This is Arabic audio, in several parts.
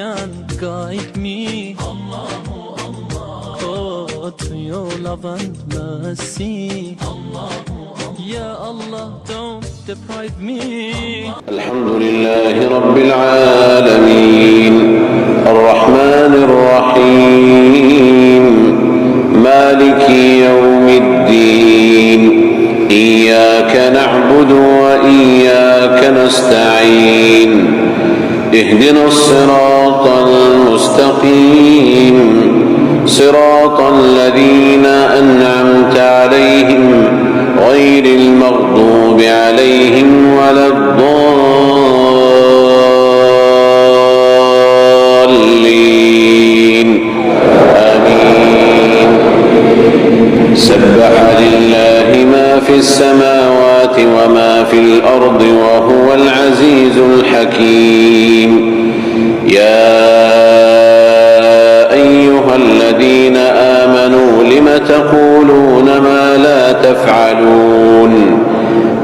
and guide me. Oh, to your love and mercy. Ya Allah, don't deprive me. Alhamdulillahi Rabbil Alameen, Ar-Rahmanir Rahim, Maliki Yawmiddin, Iyyaka na'budu wa iyyaka nasta'in, Ihdina as-siratal mustaqim, siratal ladzina an'amta 'alayhim غير المغضوب عليهم ولا الضالين آمين. سبح لله ما في السماوات وما في الأرض وهو العزيز الحكيم. يا أيها الذين آمنوا لم تقولون ما لا تفعلون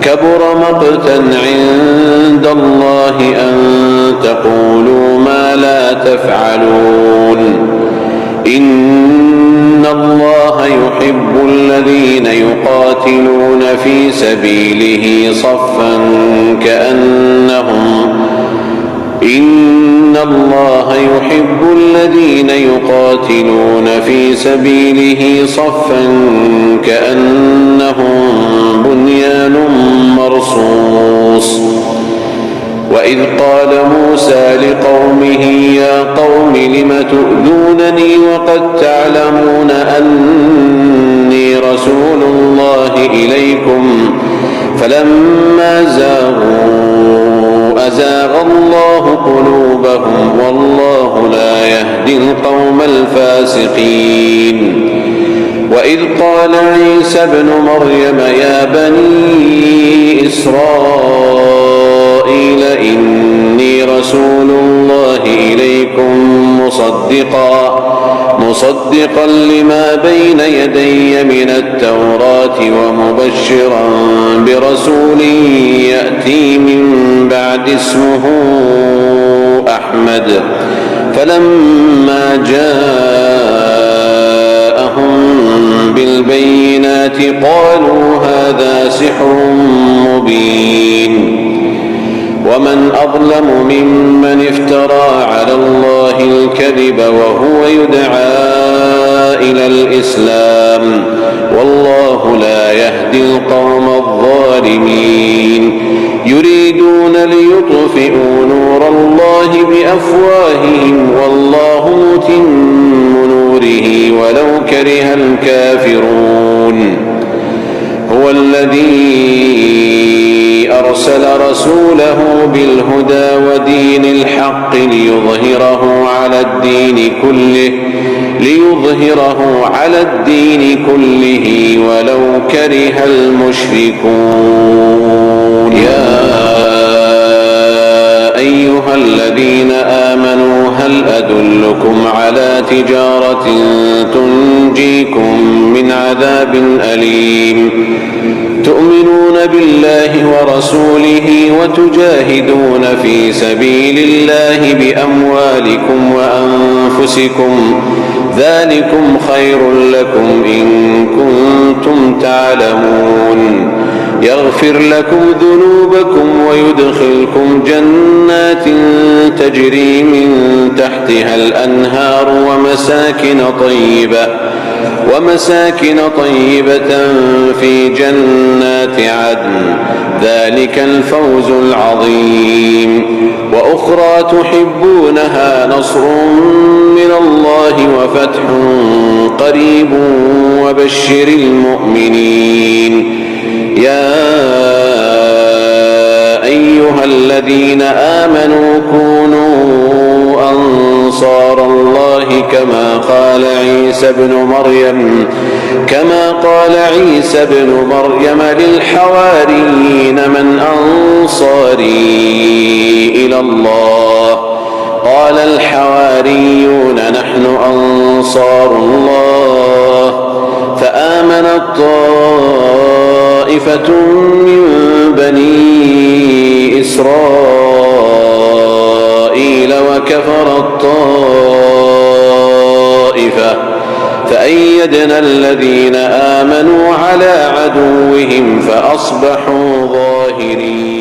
كبر مقتا عند الله أن تقولوا ما لا تفعلون. إن الله يحب الذين يقاتلون في سبيله صفا كأنهم إن الله يحب الذين يقاتلون في سبيله صفا كأنهم بنيان مرصوص. وإذ قال موسى لقومه يا قوم لم تؤذونني وقد تعلمون أني رسول الله إليكم فلما زاغوا أزاغ الله قلوبهم والله لا يهدي القوم الفاسقين. وإذ قال عيسى ابن مريم يا بني إسرائيل إني رسول الله إليكم مصدقا لما بين يدي من التوراة ومبشرا برسول يأتي من بعد اسمه أحمد. فلما جاءهم بالبينات قالوا هذا سحر مبين. ومن أظلم ممن افترى على الله الكذب وهو يدعى إلى الإسلام والله لا يهدي القوم الظالمين. يريدون ليطفئوا نور الله بأفواههم والله متم نوره ولو كره الكافرون. هو الذي أرسل رسوله بالهدى ودين الحق ليظهره على الدين كله ولو كره المشركون. يا أيها الذين آمنوا هل أدلكم على تجارة تنجيكم من عذاب أليم تؤمنون بالله ورسوله وتجاهدون في سبيل الله بأموالكم وأنفسكم ذلكم خير لكم إن كنتم تعلمون. يغفر لكم ذنوبكم ويدخلكم جنات تجري من تحتها الأنهار ومساكن طيبة في جنات عدن ذلك الفوز العظيم. وأخرى تحبونها نصر من الله وفتح قريب وبشر المؤمنين. يا أيها الذين آمنوا كونوا أنصار الله كما قال عيسى بن مريم للحواريين من أنصاري إلى الله قال الحواريون نحن أنصار الله. فآمنت طائفة من بني إسرائيل إسرائيل وكفر الطائفة فأيدنا الذين آمنوا على عدوهم فأصبحوا ظاهرين.